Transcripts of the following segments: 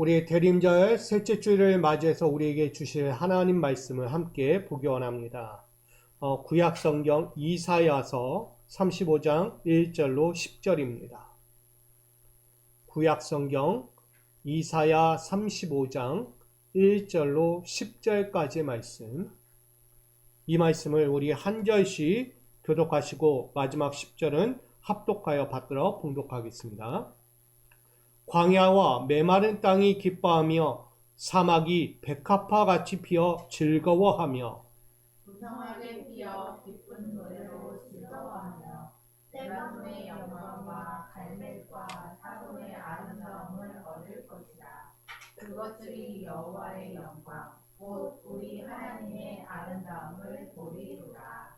우리 대림절 셋째 주일을 맞이해서 우리에게 주실 하나님 말씀을 함께 보기 원합니다. 구약 성경 이사야서 35장 1절로 10절입니다. 구약 성경 이사야 35장 1절로 10절까지의 말씀. 이 말씀을 우리 한 절씩 교독하시고 마지막 10절은 합독하여 받들어 봉독하겠습니다. 광야와 메마른 땅이 기뻐하며 사막이 백합화 같이 피어 즐거워하며 무성하게 피어 기쁜 노래로 즐거워하며 레바논의 영광과 갈멜과 사돈의 아름다움을 얻을 것이다. 그것들이 여호와의 영광 곧 우리 하나님의 아름다움을 보리로다.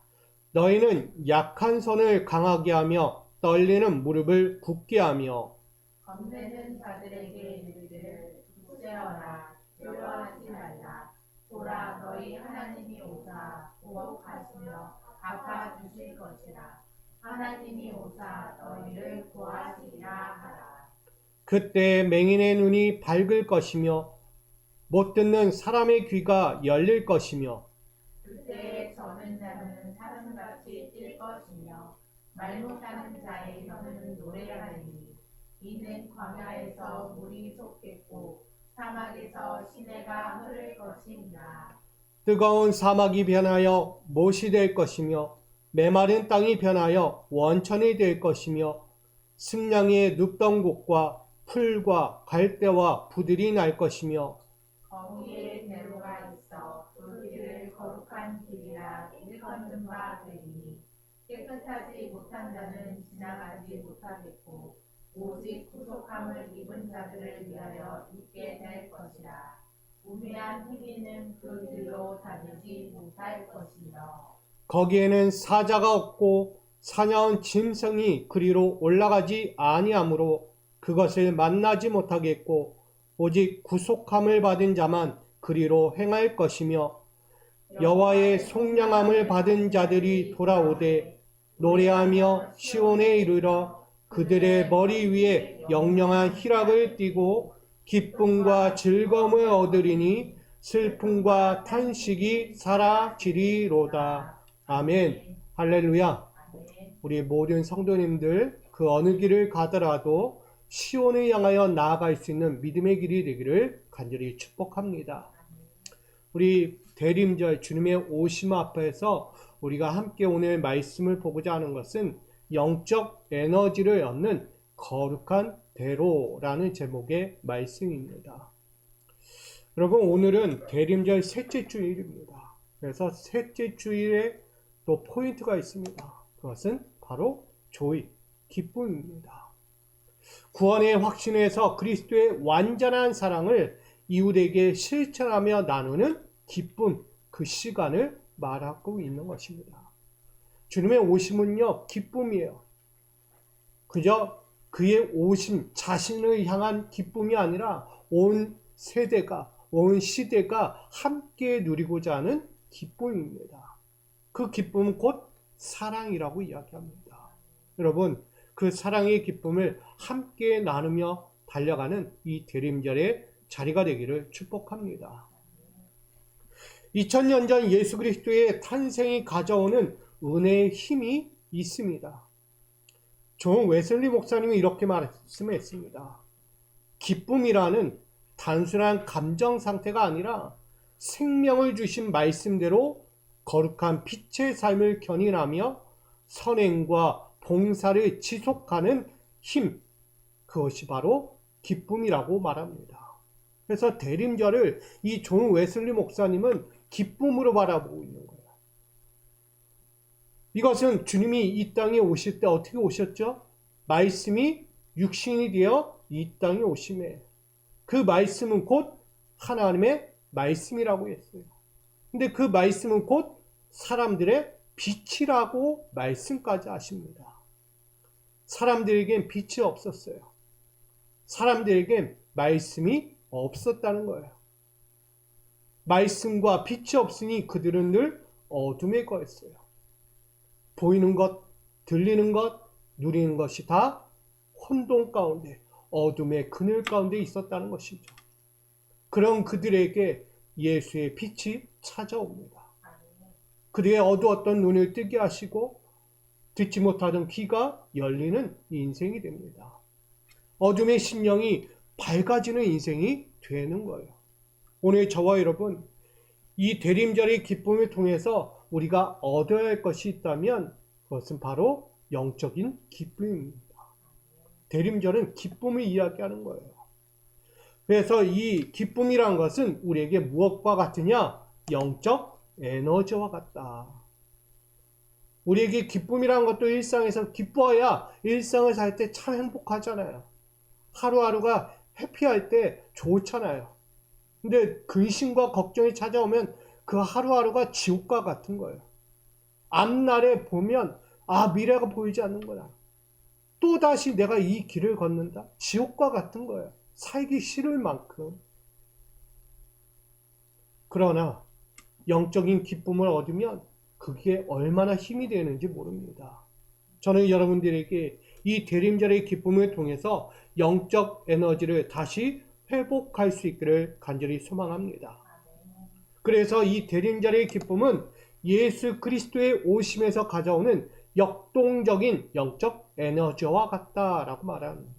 너희는 약한 손을 강하게 하며 떨리는 무릎을 굳게 하며 겁내는 자들에게 이르기를 구제하라 두려워하지 말라. 보라 너희 하나님이 오사 구원하시며 갚아주실 것이라. 하나님이 오사 너희를 구하시리라 하라. 그때 맹인의 눈이 밝을 것이며 못 듣는 사람의 귀가 열릴 것이며 그때에 저는 자는 사슴같이 뛸 것이며 말 못하는 자의 혀는 노래하리니 이는 광야에서 물이 솟겠고 사막에서 시내가 흐를 것이니라. 뜨거운 사막이 변하여 못이 될 것이며 메마른 땅이 변하여 원천이 될 것이며 승냥이의 눕던 곳과 풀과 갈대와 부들이 날 것이며 거기에 대로가 있어 그 길을 거룩한 길이라 일컫는 바 되니 깨끗하지 못한 자는 지나가지 못하겠고 오직 구속함을 입은 자들을 위하여 있게 될 것이라. 우매한 희비는 그 길로 다니지 못할 것이며 거기에는 사자가 없고 사냐운 짐승이 그리로 올라가지 아니하므로 그것을 만나지 못하겠고 오직 구속함을 받은 자만 그리로 행할 것이며 여호와의 속량함을 받은 자들이 돌아오되 노래하며 시온에 이르러 그들의 머리 위에 영영한 희락을 띠고 기쁨과 즐거움을 얻으리니 슬픔과 탄식이 사라지리로다. 아멘. 할렐루야. 우리 모든 성도님들 그 어느 길을 가더라도 시온을 향하여 나아갈 수 있는 믿음의 길이 되기를 간절히 축복합니다. 우리 대림절 주님의 오심 앞에서 우리가 함께 오늘 말씀을 보고자 하는 것은 영적 에너지를 얻는 거룩한 대로라는 제목의 말씀입니다. 여러분, 오늘은 대림절 셋째 주일입니다. 그래서 셋째 주일에 또 포인트가 있습니다. 그것은 바로 조이, 기쁨입니다. 구원의 확신에서 그리스도의 완전한 사랑을 이웃에게 실천하며 나누는 기쁨, 그 시간을 말하고 있는 것입니다. 주님의 오심은요, 기쁨이에요. 그저 그의 오심, 자신을 향한 기쁨이 아니라 온 세대가, 온 시대가 함께 누리고자 하는 기쁨입니다. 그 기쁨은 곧 사랑이라고 이야기합니다. 여러분, 그 사랑의 기쁨을 함께 나누며 달려가는 이 대림절의 자리가 되기를 축복합니다. 2000년 전 예수 그리스도의 탄생이 가져오는 은혜의 힘이 있습니다. 존 웨슬리 목사님이 이렇게 말씀했습니다. 기쁨이라는 단순한 감정 상태가 아니라 생명을 주신 말씀대로 거룩한 빛의 삶을 견인하며 선행과 봉사를 지속하는 힘, 그것이 바로 기쁨이라고 말합니다. 그래서 대림절을 이 존 웨슬리 목사님은 기쁨으로 바라보고 있는 거예요. 이것은 주님이 이 땅에 오실 때 어떻게 오셨죠? 말씀이 육신이 되어 이 땅에 오심에 그 말씀은 곧 하나님의 말씀이라고 했어요. 근데 그 말씀은 곧 사람들의 빛이라고 말씀까지 하십니다. 사람들에겐 빛이 없었어요. 사람들에겐 말씀이 없었다는 거예요. 말씀과 빛이 없으니 그들은 늘 어둠에 거했어요. 보이는 것, 들리는 것, 누리는 것이 다 혼돈 가운데, 어둠의 그늘 가운데 있었다는 것이죠. 그런 그들에게 예수의 빛이 찾아옵니다. 아멘. 그들의 어두웠던 눈을 뜨게 하시고 듣지 못하던 귀가 열리는 인생이 됩니다. 어둠의 심령이 밝아지는 인생이 되는 거예요. 오늘 저와 여러분, 이 대림절의 기쁨을 통해서 우리가 얻어야 할 것이 있다면 그것은 바로 영적인 기쁨입니다. 대림절은 기쁨을 이야기하는 거예요. 그래서 이 기쁨이란 것은 우리에게 무엇과 같으냐? 영적 에너지와 같다. 우리에게 기쁨이란 것도 일상에서 기뻐야 일상을 살 때 참 행복하잖아요. 하루하루가 해피할 때 좋잖아요. 근데 근심과 걱정이 찾아오면 그 하루하루가 지옥과 같은 거예요. 앞날에 보면 미래가 보이지 않는 거다. 또다시 내가 이 길을 걷는다. 지옥과 같은 거예요. 살기 싫을 만큼. 그러나 영적인 기쁨을 얻으면 그게 얼마나 힘이 되는지 모릅니다. 저는 여러분들에게 이 대림절의 기쁨을 통해서 영적 에너지를 다시 회복할 수 있기를 간절히 소망합니다. 그래서 이 대림절의 기쁨은 예수 그리스도의 오심에서 가져오는 역동적인 영적 에너지와 같다라고 말합니다.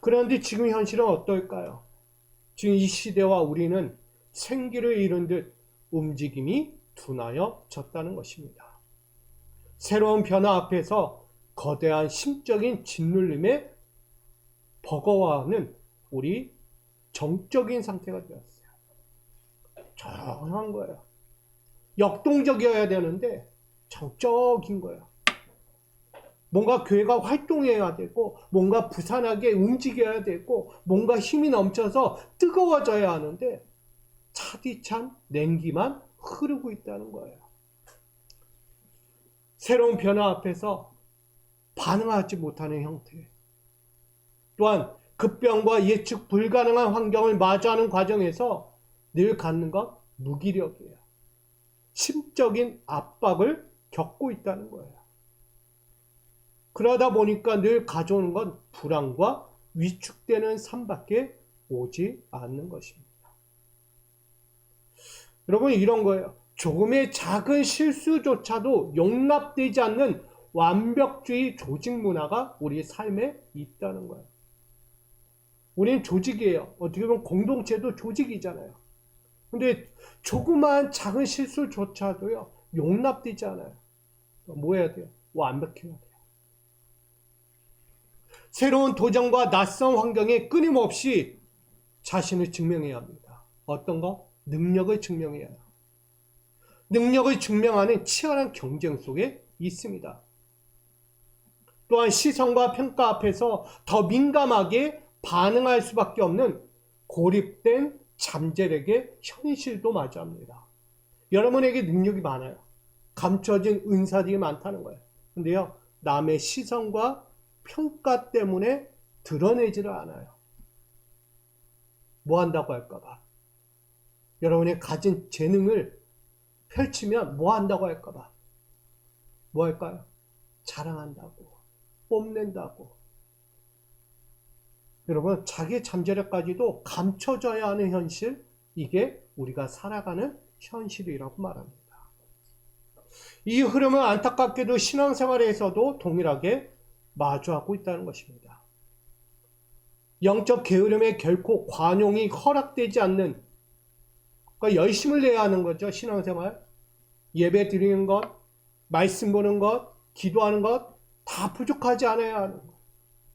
그런데 지금 현실은 어떨까요? 지금 이 시대와 우리는 생기를 잃은 듯 움직임이 둔하여졌다는 것입니다. 새로운 변화 앞에서 거대한 심적인 짓눌림에 버거워하는 우리 정적인 상태가 되었어요. 조용한 거예요. 역동적이어야 되는데 정적인 거예요. 뭔가 교회가 활동해야 되고 뭔가 부산하게 움직여야 되고 뭔가 힘이 넘쳐서 뜨거워져야 하는데 차디찬 냉기만 흐르고 있다는 거예요. 새로운 변화 앞에서 반응하지 못하는 형태. 또한 급변과 예측 불가능한 환경을 마주하는 과정에서 늘 갖는 건 무기력이에요. 심적인 압박을 겪고 있다는 거예요. 그러다 보니까 늘 가져오는 건 불안과 위축되는 삶밖에 오지 않는 것입니다. 여러분, 이런 거예요. 조금의 작은 실수조차도 용납되지 않는 완벽주의 조직 문화가 우리 삶에 있다는 거예요. 우리는 조직이에요. 어떻게 보면 공동체도 조직이잖아요. 근데 조그마한 작은 실수조차도요, 용납되지 않아요. 뭐 해야 돼요? 완벽해야 돼요. 새로운 도전과 낯선 환경에 끊임없이 자신을 증명해야 합니다. 어떤 거? 능력을 증명해야 해요. 능력을 증명하는 치열한 경쟁 속에 있습니다. 또한 시선과 평가 앞에서 더 민감하게 반응할 수밖에 없는 고립된 잠재력의 현실도 마주합니다. 여러분에게 능력이 많아요. 감춰진 은사들이 많다는 거예요. 근데요, 남의 시선과 평가 때문에 드러내지를 않아요. 뭐 한다고 할까봐. 여러분의 가진 재능을 펼치면 뭐 한다고 할까봐. 뭐 할까요? 자랑한다고, 뽐낸다고. 여러분, 자기의 잠재력까지도 감춰져야 하는 현실, 이게 우리가 살아가는 현실이라고 말합니다. 이 흐름은 안타깝게도 신앙생활에서도 동일하게 마주하고 있다는 것입니다. 영적 게으름에 결코 관용이 허락되지 않는, 그러니까 열심을 내야 하는 거죠. 신앙생활. 예배 드리는 것, 말씀 보는 것, 기도하는 것 다 부족하지 않아야 하는 것.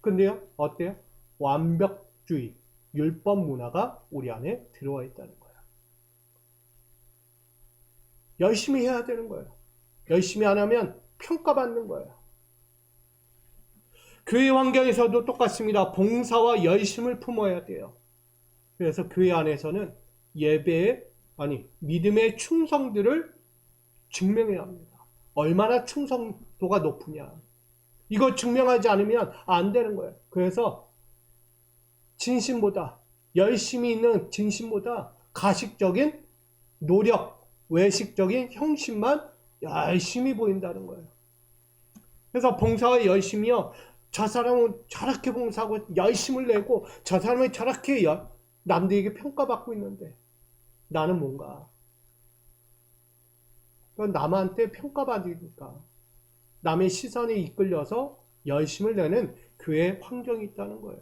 근데요, 어때요? 완벽주의, 율법 문화가 우리 안에 들어와 있다는 거예요. 열심히 해야 되는 거예요. 열심히 안 하면 평가받는 거예요. 교회 환경에서도 똑같습니다. 봉사와 열심을 품어야 돼요. 그래서 교회 안에서는 믿음의 충성들을 증명해야 합니다. 얼마나 충성도가 높으냐. 이거 증명하지 않으면 안 되는 거예요. 그래서 진심보다, 열심히 있는 진심보다 가식적인 노력, 외식적인 형식만 열심히 보인다는 거예요. 그래서 봉사와 열심이요, 저 사람은 저렇게 봉사하고 열심을 내고 저 사람은 저렇게 남들에게 평가받고 있는데 나는 뭔가 남한테 평가받으니까 남의 시선에 이끌려서 열심을 내는 교회 환경이 있다는 거예요.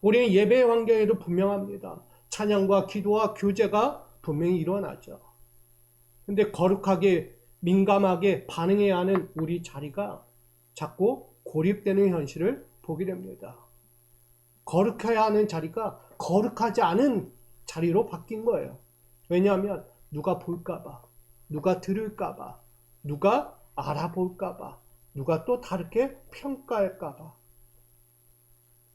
우리는 예배 환경에도 분명합니다. 찬양과 기도와 교제가 분명히 일어나죠. 근데 거룩하게 민감하게 반응해야 하는 우리 자리가 자꾸 고립되는 현실을 보게 됩니다. 거룩해야 하는 자리가 거룩하지 않은 자리로 바뀐 거예요. 왜냐하면 누가 볼까봐, 누가 들을까봐, 누가 알아볼까봐, 누가 또 다르게 평가할까봐.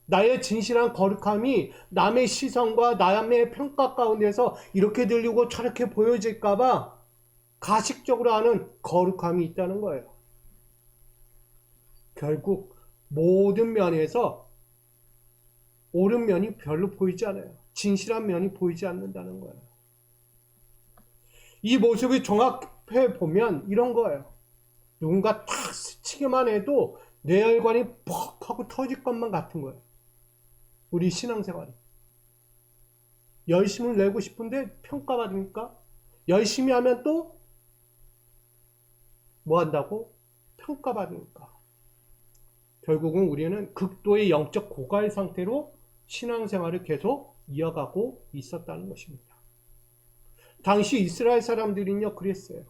나의 진실한 거룩함이 남의 시선과 남의 평가 가운데서 이렇게 들리고 저렇게 보여질까봐 가식적으로 하는 거룩함이 있다는 거예요. 결국 모든 면에서 옳은 면이 별로 보이지 않아요. 진실한 면이 보이지 않는다는 거예요. 이 모습을 종합해 보면 이런 거예요. 누군가 탁 스치기만 해도 뇌혈관이 퍽 하고 터질 것만 같은 거예요. 우리 신앙생활이. 열심을 내고 싶은데 평가받으니까 열심히 하면 또 뭐 한다고? 평가받으니까. 결국은 우리는 극도의 영적 고갈 상태로 신앙생활을 계속 이어가고 있었다는 것입니다. 당시 이스라엘 사람들은요 그랬어요.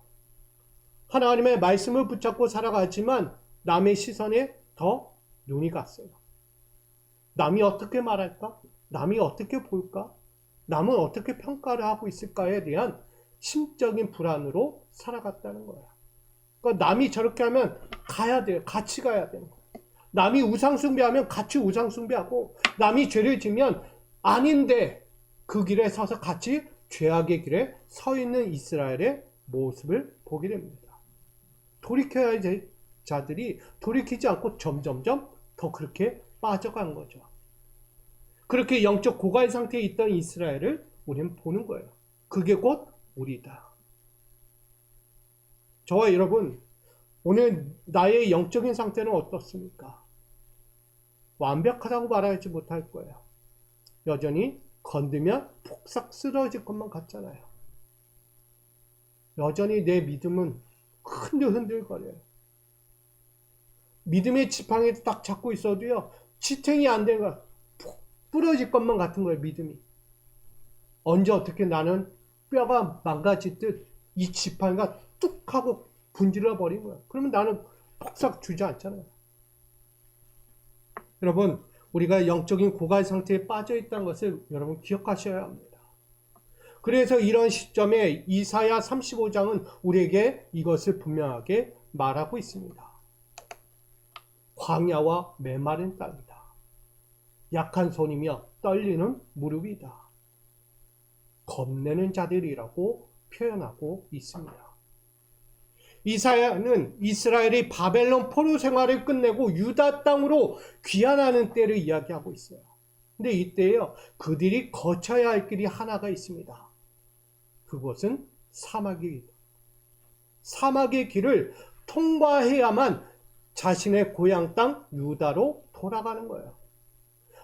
하나님의 말씀을 붙잡고 살아가지만 남의 시선에 더 눈이 갔어요. 남이 어떻게 말할까? 남이 어떻게 볼까? 남은 어떻게 평가를 하고 있을까에 대한 심적인 불안으로 살아갔다는 거예요. 그러니까 남이 저렇게 하면 가야 돼요. 같이 가야 돼요. 남이 우상숭배하면 같이 우상숭배하고, 남이 죄를 지면 아닌데 그 길에 서서 같이 죄악의 길에 서 있는 이스라엘의 모습을 보게 됩니다. 돌이켜야 할 자들이 돌이키지 않고 점점점 더 그렇게 빠져간 거죠. 그렇게 영적 고갈 상태에 있던 이스라엘을 우리는 보는 거예요. 그게 곧 우리다. 저와 여러분, 오늘 나의 영적인 상태는 어떻습니까? 완벽하다고 말하지 못할 거예요. 여전히 건드면 폭삭 쓰러질 것만 같잖아요. 여전히 내 믿음은 흔들흔들거려요. 믿음의 지팡이에 딱 잡고 있어도요, 지탱이 안 되는 거야. 푹 부러질 것만 같은 거예요, 믿음이. 언제 어떻게 나는 뼈가 망가질 듯 이 지팡이가 뚝 하고 분질러 버린 거야. 그러면 나는 폭삭 주저앉잖아요. 여러분, 우리가 영적인 고갈 상태에 빠져 있다는 것을 여러분 기억하셔야 합니다. 그래서 이런 시점에 이사야 35장은 우리에게 이것을 분명하게 말하고 있습니다. 광야와 메마른 땅이다. 약한 손이며 떨리는 무릎이다. 겁내는 자들이라고 표현하고 있습니다. 이사야는 이스라엘이 바벨론 포로 생활을 끝내고 유다 땅으로 귀환하는 때를 이야기하고 있어요. 근데 이때에요, 그들이 거쳐야 할 길이 하나가 있습니다. 그것은 사막입니다. 사막의 길을 통과해야만 자신의 고향 땅 유다로 돌아가는 거예요.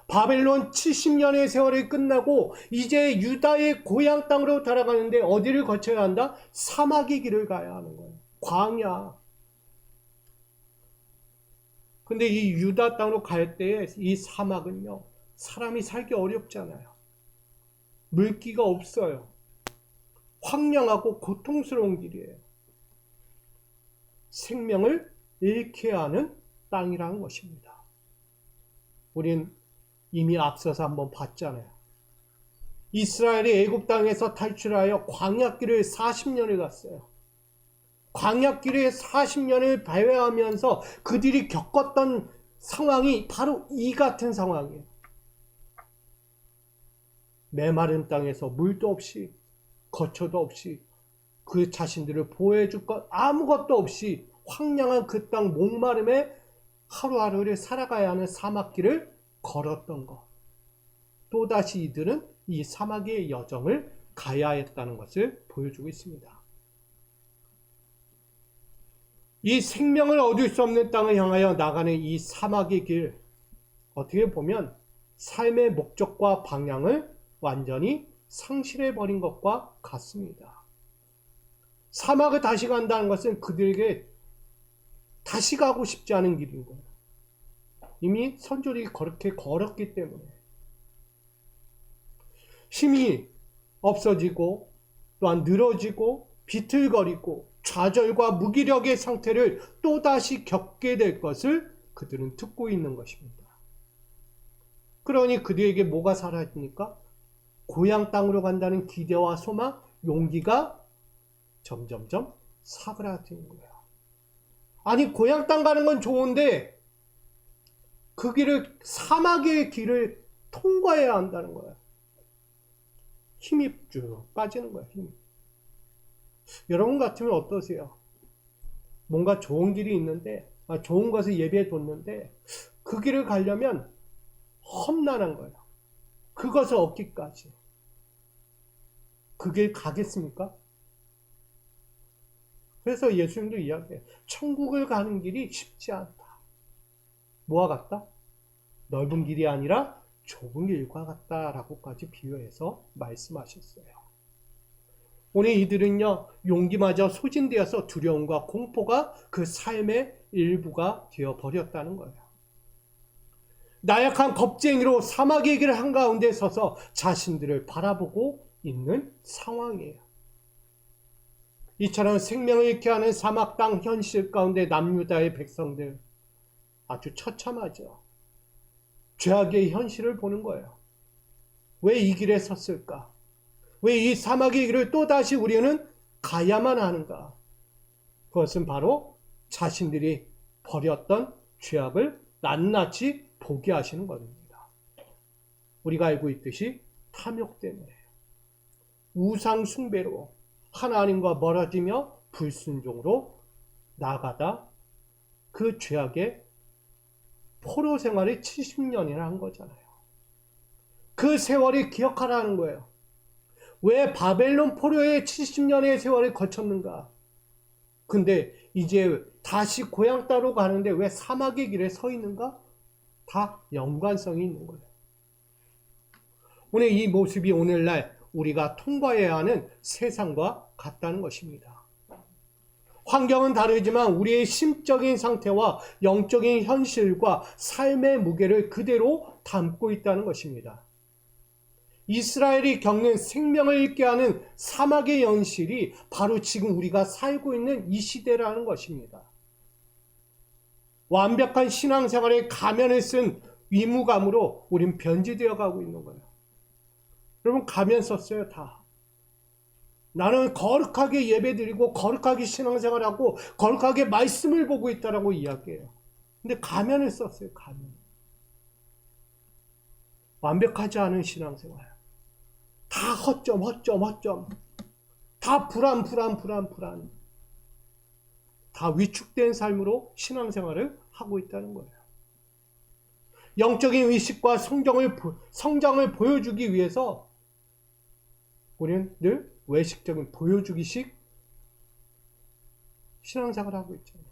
바벨론 70년의 세월이 끝나고 이제 유다의 고향 땅으로 돌아가는데 어디를 거쳐야 한다? 사막의 길을 가야 하는 거예요. 광야. 근데 이 유다 땅으로 갈 때에 이 사막은요, 사람이 살기 어렵잖아요. 물기가 없어요. 황량하고 고통스러운 길이에요. 생명을 잃게 하는 땅이라는 것입니다. 우린 이미 앞서서 한번 봤잖아요. 이스라엘이 애굽 땅에서 탈출하여 광야길을 40년을 갔어요. 광야길에 40년을 배회하면서 그들이 겪었던 상황이 바로 이 같은 상황이에요. 메마른 땅에서 물도 없이 거처도 없이 그 자신들을 보호해줄 것 아무것도 없이 황량한 그 땅 목마름에 하루하루를 살아가야 하는 사막길을 걸었던 것. 또다시 이들은 이 사막의 여정을 가야 했다는 것을 보여주고 있습니다. 이 생명을 얻을 수 없는 땅을 향하여 나가는 이 사막의 길, 어떻게 보면 삶의 목적과 방향을 완전히 상실해버린 것과 같습니다. 사막을 다시 간다는 것은 그들에게 다시 가고 싶지 않은 길인 거예요. 이미 선조들이 그렇게 걸었기 때문에. 힘이 없어지고 또한 늘어지고 비틀거리고 좌절과 무기력의 상태를 또다시 겪게 될 것을 그들은 듣고 있는 것입니다. 그러니 그들에게 뭐가 사라집니까? 고향 땅으로 간다는 기대와 소망, 용기가 점점점 사그라드는 거예요. 아니, 고향 땅 가는 건 좋은데 그 길을, 사막의 길을 통과해야 한다는 거예요. 힘이 쭉 빠지는 거예요. 힘이. 여러분 같으면 어떠세요? 뭔가 좋은 길이 있는데, 좋은 것을 예비해 뒀는데 그 길을 가려면 험난한 거예요. 그것을 얻기까지. 그 길 가겠습니까? 그래서 예수님도 이야기해요. 천국을 가는 길이 쉽지 않다. 뭐와 같다? 넓은 길이 아니라 좁은 길과 같다라고까지 비유해서 말씀하셨어요. 오늘 이들은요, 용기마저 소진되어서 두려움과 공포가 그 삶의 일부가 되어버렸다는 거예요. 나약한 겁쟁이로 사막의 길 한가운데 서서 자신들을 바라보고 있는 상황이에요. 이처럼 생명을 잃게 하는 사막 땅 현실 가운데 남유다의 백성들, 아주 처참하죠. 죄악의 현실을 보는 거예요. 왜 이 길에 섰을까? 왜 이 사막의 길을 또다시 우리는 가야만 하는가? 그것은 바로 자신들이 버렸던 죄악을 낱낱이 보게 하시는 겁니다. 우리가 알고 있듯이 탐욕 때문에, 우상 숭배로 하나님과 멀어지며 불순종으로 나가다 그 죄악의 포로 생활을 70년이나 한 거잖아요. 그 세월이 기억하라는 거예요. 왜 바벨론 포로의 70년의 세월을 거쳤는가? 근데 이제 다시 고향 따로 가는데 왜 사막의 길에 서 있는가? 다 연관성이 있는 거예요. 오늘 이 모습이 오늘날 우리가 통과해야 하는 세상과 같다는 것입니다. 환경은 다르지만 우리의 심적인 상태와 영적인 현실과 삶의 무게를 그대로 담고 있다는 것입니다. 이스라엘이 겪는 생명을 잃게 하는 사막의 현실이 바로 지금 우리가 살고 있는 이 시대라는 것입니다. 완벽한 신앙생활에 가면을 쓴 위무감으로 우린 변질되어 가고 있는 거예요. 여러분, 가면 썼어요, 다. 나는 거룩하게 예배드리고 거룩하게 신앙생활하고 거룩하게 말씀을 보고 있다라고 이야기해요. 근데 가면을 썼어요, 가면. 완벽하지 않은 신앙생활. 다 허점. 다 불안. 다 위축된 삶으로 신앙생활을 하고 있다는 거예요. 영적인 의식과 성장을 보여주기 위해서 우리는 늘 외식적인 보여주기식 신앙생활을 하고 있잖아요.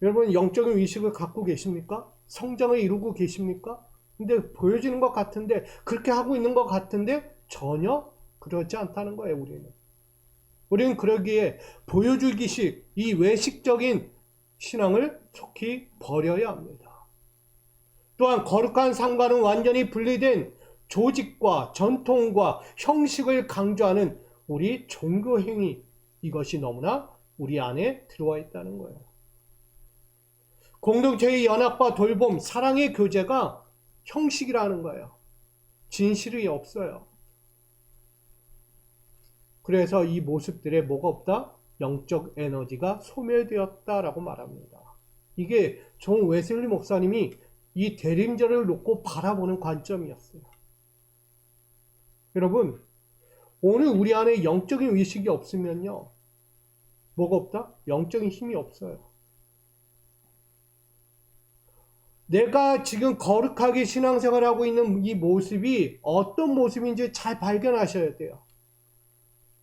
여러분, 영적인 의식을 갖고 계십니까? 성장을 이루고 계십니까? 근데 보여지는 것 같은데, 그렇게 하고 있는 것 같은데 전혀 그렇지 않다는 거예요. 우리는 그러기에 보여주기식, 이 외식적인 신앙을 속히 버려야 합니다. 또한 거룩한 삶과는 완전히 분리된 조직과 전통과 형식을 강조하는 우리 종교 행위, 이것이 너무나 우리 안에 들어와 있다는 거예요. 공동체의 연합과 돌봄, 사랑의 교제가 형식이라는 거예요. 진실이 없어요. 그래서 이 모습들에 뭐가 없다? 영적 에너지가 소멸되었다라고 말합니다. 이게 존 웨슬리 목사님이 이 대림절을 놓고 바라보는 관점이었어요. 여러분, 오늘 우리 안에 영적인 의식이 없으면요, 뭐가 없다? 영적인 힘이 없어요. 내가 지금 거룩하게 신앙생활하고 있는 이 모습이 어떤 모습인지 잘 발견하셔야 돼요.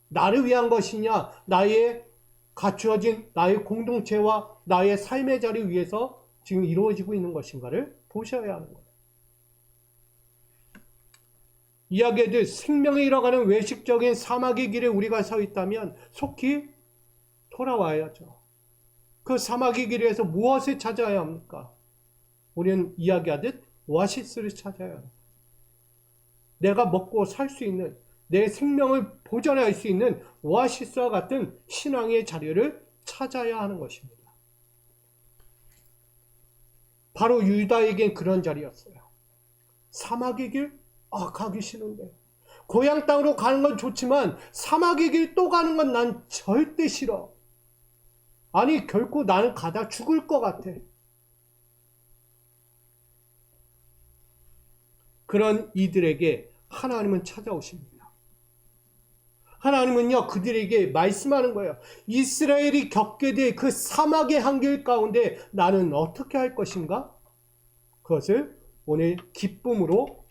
나를 위한 것이냐, 나의 갖추어진 나의 공동체와 나의 삶의 자리 위에서 지금 이루어지고 있는 것인가를 보셔야 하는 거예요. 이야기들 생명에 이뤄가는 외식적인 사막의 길에 우리가 서 있다면 속히 돌아와야죠. 그 사막의 길에서 무엇을 찾아야 합니까? 우리는 이야기하듯 오아시스를 찾아야 합니다. 내가 먹고 살 수 있는, 내 생명을 보존할 수 있는 오아시스와 같은 신앙의 자리를 찾아야 하는 것입니다. 바로 유다에겐 그런 자리였어요. 사막의 길? 가기 싫은데. 고향 땅으로 가는 건 좋지만 사막의 길 또 가는 건 난 절대 싫어. 아니, 결코 나는 가다 죽을 것 같아. 그런 이들에게 하나님은 찾아오십니다. 하나님은요, 그들에게 말씀하는 거예요. 이스라엘이 겪게 될 그 사막의 한길 가운데 나는 어떻게 할 것인가? 그것을 오늘 기쁨으로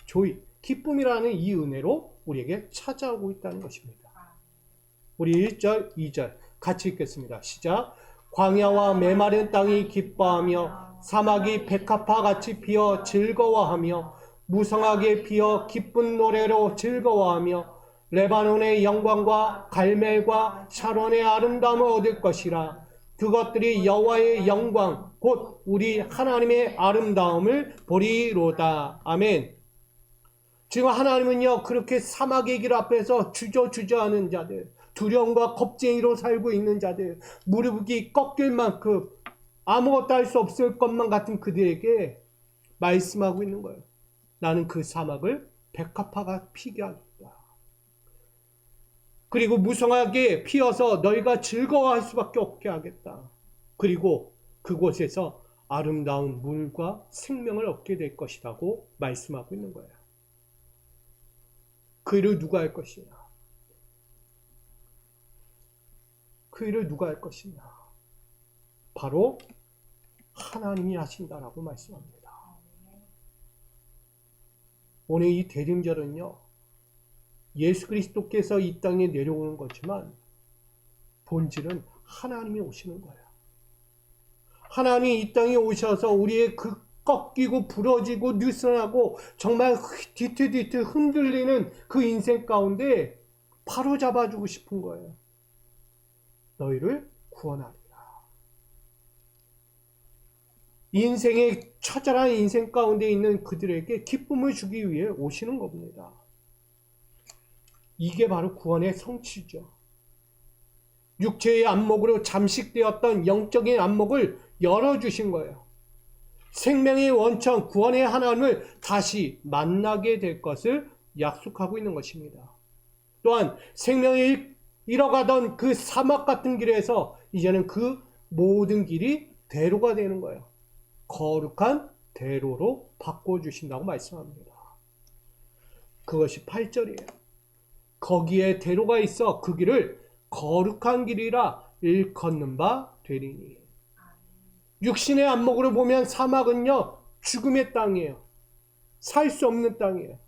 기쁨이라는 이 은혜로 우리에게 찾아오고 있다는 것입니다. 우리 1절, 2절 같이 읽겠습니다. 시작. 광야와 메마른 땅이 기뻐하며 사막이 백합화 같이 피어 즐거워하며 무성하게 피어 기쁜 노래로 즐거워하며 레바논의 영광과 갈멜과 샤론의 아름다움을 얻을 것이라. 그것들이 여호와의 영광 곧 우리 하나님의 아름다움을 보리로다. 아멘. 지금 하나님은요, 그렇게 사막의 길 앞에서 주저주저하는 자들, 두려움과 겁쟁이로 살고 있는 자들, 무릎이 꺾일 만큼 아무것도 할 수 없을 것만 같은 그들에게 말씀하고 있는 거예요. 나는 그 사막을 백합화가 피게 하겠다. 그리고 무성하게 피어서 너희가 즐거워할 수밖에 없게 하겠다. 그리고 그곳에서 아름다운 물과 생명을 얻게 될 것이라고 말씀하고 있는 거예요. 그 일을 누가 할 것이냐? 그 일을 누가 할 것이냐? 바로 하나님이 하신다라고 말씀합니다. 오늘 이 대림절은요, 예수 그리스도께서 이 땅에 내려오는 거지만 본질은 하나님이 오시는 거예요. 하나님이 이 땅에 오셔서 우리의 그 꺾이고 부러지고 느슨하고 정말 뒤틀뒤틀 흔들리는 그 인생 가운데 바로 잡아주고 싶은 거예요. 너희를 구원하리라. 인생의 처절한 인생 가운데 있는 그들에게 기쁨을 주기 위해 오시는 겁니다. 이게 바로 구원의 성취죠. 육체의 안목으로 잠식되었던 영적인 안목을 열어주신 거예요. 생명의 원천, 구원의 하나님을 다시 만나게 될 것을 약속하고 있는 것입니다. 또한 생명이 잃어가던 그 사막 같은 길에서 이제는 그 모든 길이 대로가 되는 거예요. 거룩한 대로로 바꿔주신다고 말씀합니다. 그것이 8절이에요. 거기에 대로가 있어 그 길을 거룩한 길이라 일컫는 바 되리니. 육신의 안목으로 보면 사막은요, 죽음의 땅이에요. 살 수 없는 땅이에요.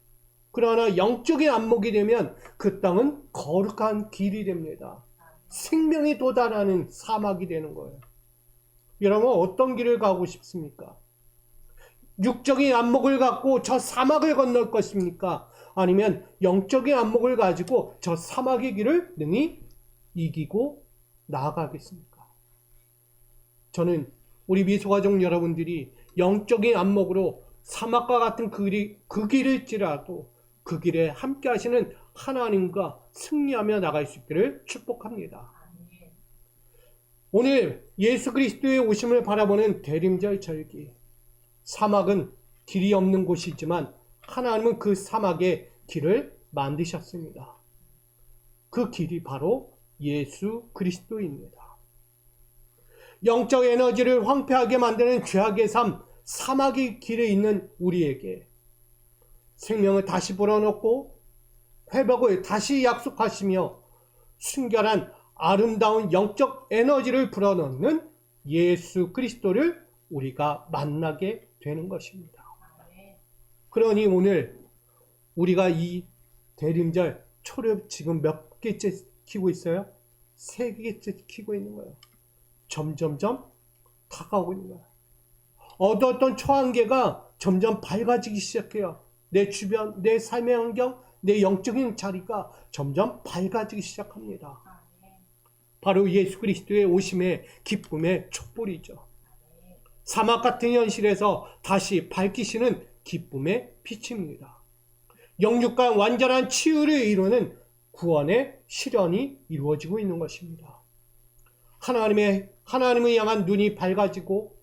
그러나 영적인 안목이 되면 그 땅은 거룩한 길이 됩니다. 생명이 도달하는 사막이 되는 거예요. 여러분, 어떤 길을 가고 싶습니까? 육적인 안목을 갖고 저 사막을 건널 것입니까? 아니면 영적인 안목을 가지고 저 사막의 길을 능히 이기고 나아가겠습니까? 저는 우리 미소가족 여러분들이 영적인 안목으로 사막과 같은 그 길일지라도 그 길에 함께 하시는 하나님과 승리하며 나갈 수 있기를 축복합니다. 오늘 예수 그리스도의 오심을 바라보는 대림절 절기. 사막은 길이 없는 곳이지만 하나님은 그 사막에 길을 만드셨습니다. 그 길이 바로 예수 그리스도입니다. 영적 에너지를 황폐하게 만드는 죄악의 삶, 사막의 길에 있는 우리에게 생명을 다시 불어넣고 회복을 다시 약속하시며 순결한 아름다운 영적 에너지를 불어넣는 예수 그리스도를 우리가 만나게 되는 것입니다. 그러니 오늘 우리가 이 대림절 초를 지금 몇 개째 키고 있어요? 3개째 키고 있는 거예요. 점점점 다가오고 있는 거예요. 얻었던 초한계가 점점 밝아지기 시작해요. 내 주변, 내 삶의 환경, 내 영적인 자리가 점점 밝아지기 시작합니다. 바로 예수 그리스도의 오심의 기쁨의 촛불이죠. 사막 같은 현실에서 다시 밝히시는 기쁨의 빛입니다. 영육간 완전한 치유를 이루는 구원의 실현이 이루어지고 있는 것입니다. 하나님을 향한 눈이 밝아지고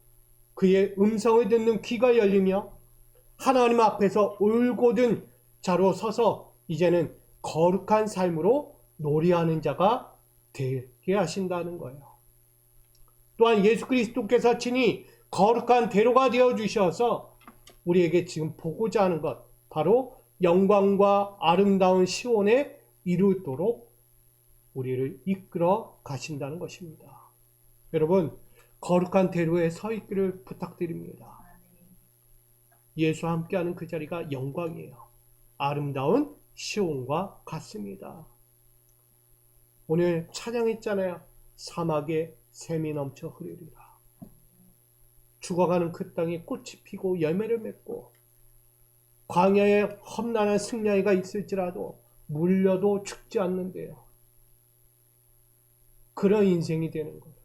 그의 음성을 듣는 귀가 열리며 하나님 앞에서 올곧은 자로 서서 이제는 거룩한 삶으로 노래하는 자가 되게 하신다는 거예요. 또한 예수 그리스도께서 친히 거룩한 대로가 되어 주셔서 우리에게 지금 보고자 하는 것, 바로 영광과 아름다운 시온에 이르도록 우리를 이끌어 가신다는 것입니다. 여러분, 거룩한 대로에 서 있기를 부탁드립니다. 예수와 함께하는 그 자리가 영광이에요. 아름다운 시온과 같습니다. 오늘 찬양했잖아요. 사막에 샘이 넘쳐 흐르리라. 죽어가는 그 땅에 꽃이 피고 열매를 맺고 광야에 험난한 승냥이가 있을지라도 물려도 죽지 않는데요. 그런 인생이 되는 거예요.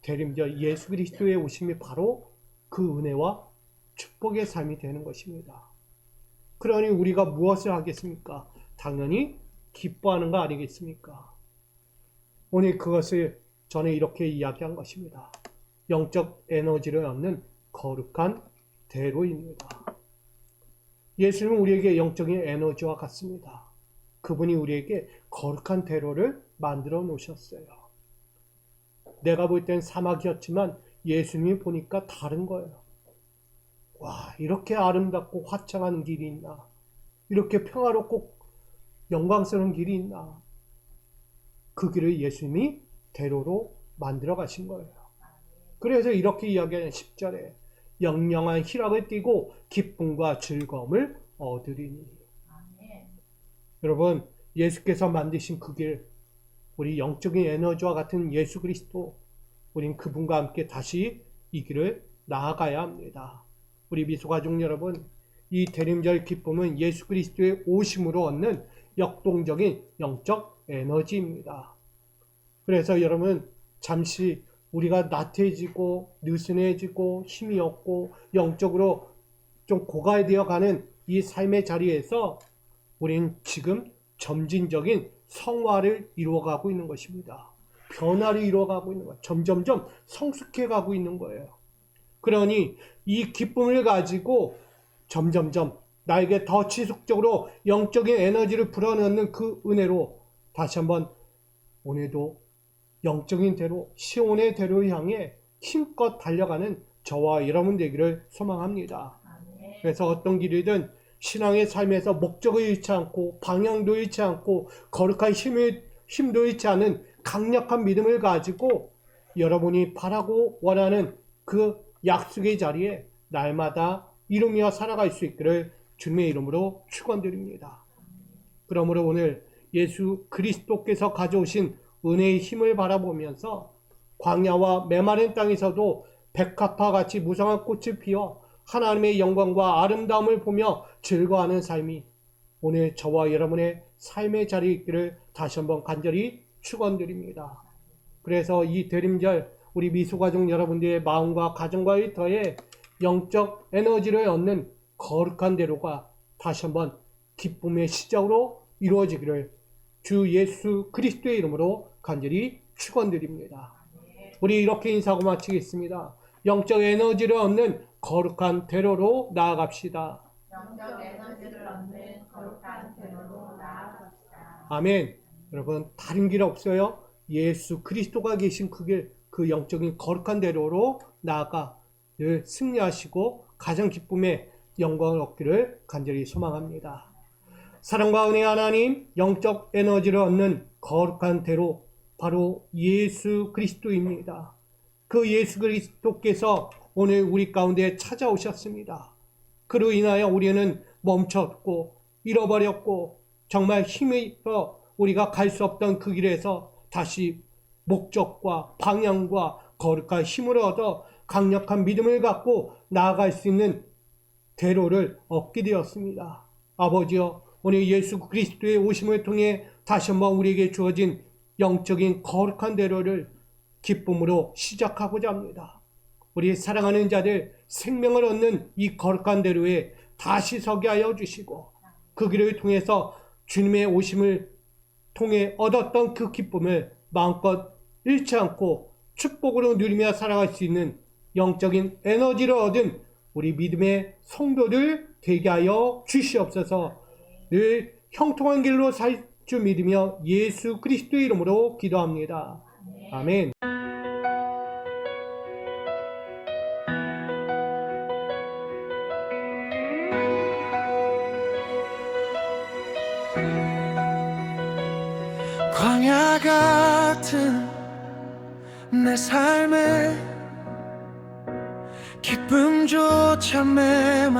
대림절 예수 그리스도의 오심이 바로 그 은혜와 축복의 삶이 되는 것입니다. 그러니 우리가 무엇을 하겠습니까? 당연히 기뻐하는 거 아니겠습니까? 오늘 그것을 저는 이렇게 이야기한 것입니다. 영적 에너지를 얻는 거룩한 대로입니다. 예수님은 우리에게 영적인 에너지와 같습니다. 그분이 우리에게 거룩한 대로를 만들어 놓으셨어요. 내가 볼 땐 사막이었지만 예수님이 보니까 다른 거예요. 와, 이렇게 아름답고 화창한 길이 있나? 이렇게 평화롭고 영광스러운 길이 있나? 그 길을 예수님이 대로로 만들어 가신 거예요. 그래서 이렇게 이야기하는 10절에 영영한 희락을 띠고 기쁨과 즐거움을 얻으리니. 여러분, 예수께서 만드신 그 길, 우리 영적인 에너지와 같은 예수 그리스도, 우린 그분과 함께 다시 이 길을 나아가야 합니다. 우리 미소가족 여러분, 이 대림절 기쁨은 예수 그리스도의 오심으로 얻는 역동적인 영적 에너지입니다. 그래서 여러분, 잠시 우리가 나태해지고 느슨해지고 힘이 없고 영적으로 좀 고갈되어 가는 이 삶의 자리에서 우린 지금 점진적인 성화를 이루어가고 있는 것입니다. 변화를 이루어가고 있는 거예요. 점점점 성숙해가고 있는 거예요. 그러니 이 기쁨을 가지고 점점점 나에게 더 지속적으로 영적인 에너지를 불어넣는 그 은혜로 다시 한번 오늘도 영적인 대로, 시온의 대로 향해 힘껏 달려가는 저와 여러분 되기를 소망합니다. 그래서 어떤 길이든 신앙의 삶에서 목적을 잃지 않고 방향도 잃지 않고 거룩한 힘도 잃지 않은 강력한 믿음을 가지고 여러분이 바라고 원하는 그 약속의 자리에 날마다 이루며 살아갈 수 있기를 주님의 이름으로 축원드립니다. 그러므로 오늘 예수 그리스도께서 가져오신 은혜의 힘을 바라보면서 광야와 메마른 땅에서도 백합화 같이 무성한 꽃을 피워 하나님의 영광과 아름다움을 보며 즐거워하는 삶이 오늘 저와 여러분의 삶의 자리에 있기를 다시 한번 간절히 축원드립니다. 그래서 이 대림절 우리 미소가족 여러분들의 마음과 가정과 일터에 영적 에너지를 얻는 거룩한 대로가 다시 한번 기쁨의 시작으로 이루어지기를 주 예수 그리스도의 이름으로 간절히 축원드립니다. 우리 이렇게 인사하고 마치겠습니다. 영적 에너지를 얻는 거룩한 대로로 나아갑시다. 영적 에너지를 얻는 거룩한 대로로 나아갑시다. 아멘. 여러분, 다른 길 없어요. 예수 그리스도가 계신 그 길, 그 영적인 거룩한 대로로 나아가 늘 승리하시고 가정 기쁨의 영광을 얻기를 간절히 소망합니다. 사랑과 은혜의 하나님, 영적 에너지를 얻는 거룩한 대로 바로 예수 그리스도입니다. 그 예수 그리스도께서 오늘 우리 가운데 찾아오셨습니다. 그로 인하여 우리는 멈췄고 잃어버렸고 정말 힘이 더 우리가 갈 수 없던 그 길에서 다시 목적과 방향과 거룩한 힘을 얻어 강력한 믿음을 갖고 나아갈 수 있는 대로를 얻게 되었습니다. 아버지여, 오늘 예수 그리스도의 오심을 통해 다시 한번 우리에게 주어진 영적인 거룩한 대로를 기쁨으로 시작하고자 합니다. 우리 사랑하는 자들 생명을 얻는 이 거룩한 대로에 다시 서게 하여 주시고, 그 길을 통해서 주님의 오심을 통해 얻었던 그 기쁨을 마음껏 잃지 않고 축복으로 누리며 살아갈 수 있는 영적인 에너지를 얻은 우리 믿음의 성도들 되게 하여 주시옵소서. 늘 형통한 길로 살 줄 믿으며 예수 그리스도의 이름으로 기도합니다. 아멘. 광야 같은 내 삶에 기쁨조차 메말랐을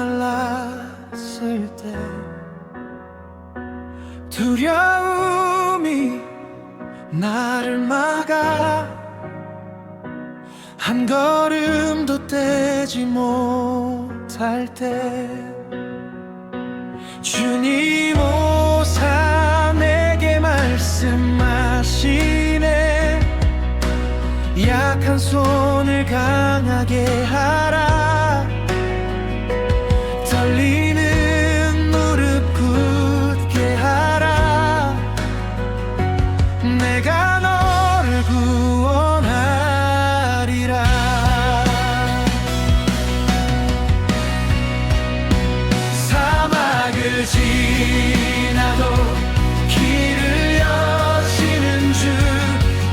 때 두려움이 나를 막아 한 걸음도 떼지 못할 때 주님 오사 내게 말씀하시네. 약한 손을 강하게 하라. 떨리는 무릎 굳게 하라. 내가 너를 구원하리라. 사막을 지나도 길을 여시는 주,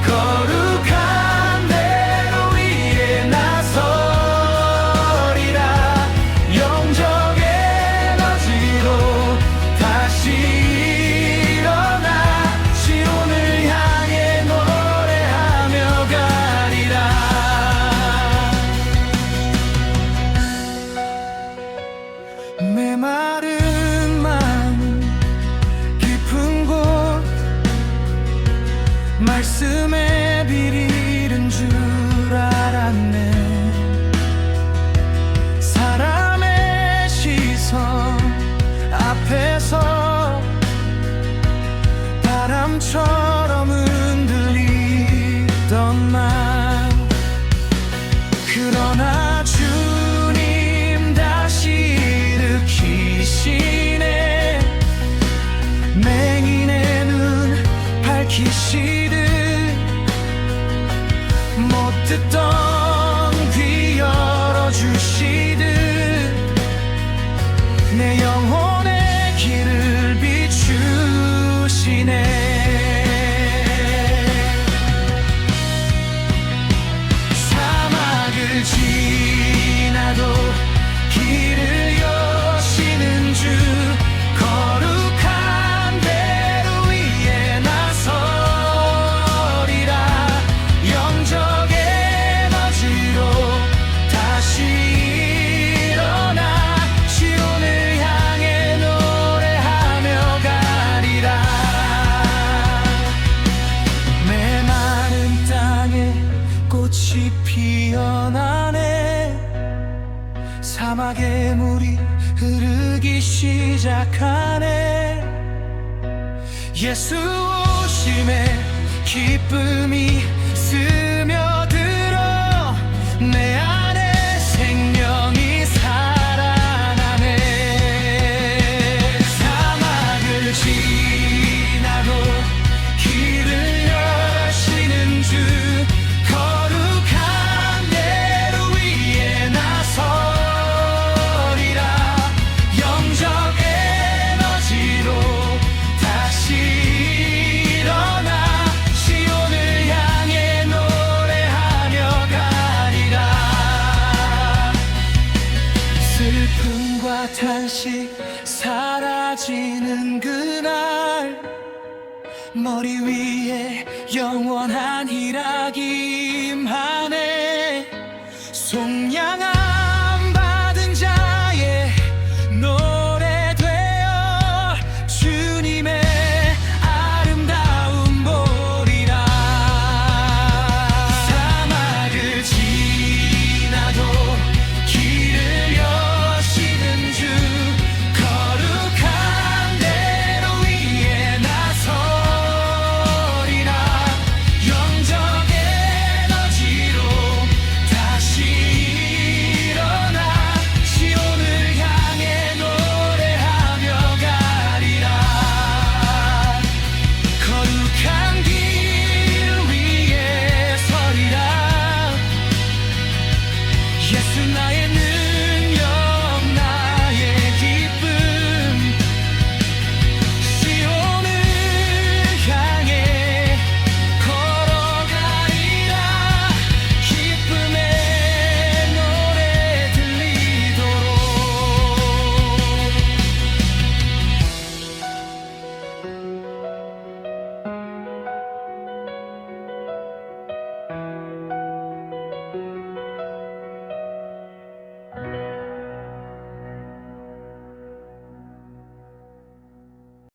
거룩한 대로 위에 나서리라. 영적 에너지로 다시 일어나 시온을 향해 노래하며 가리라. 메마른 마음 깊은 곳 말씀에 비리는 줄 알았네. 사람의 시선 앞에서 바람처럼 흔들리던 나, 그러나 주님 다시 일으키시네. 맹인의 눈 밝히시듯 못 듣던 귀 열어주시듯 내 영혼의 길을 비추시네. 사막을 지나도 길을 여시는 주, 거룩한 대로 위에 나서리라. 영적 에너지로 다시 일어나 시온을 향해 노래하며 가리라. 메마른 땅에 꽃이 피어나네. 사막에 물이 흐르기 시작하네. 예수 오심에 기쁨이 스며들어 내 안에 생명이 살아나네. 사막을 지나도 길을 여시는 주, 거룩한 대로 위에 나서리라. 영적 에너지로 다시 일어나 시온을 향해 노래하며 가리라. 슬픔과 탄식 사라지는 그날, 머리 위에 영원한 희락이 임하네.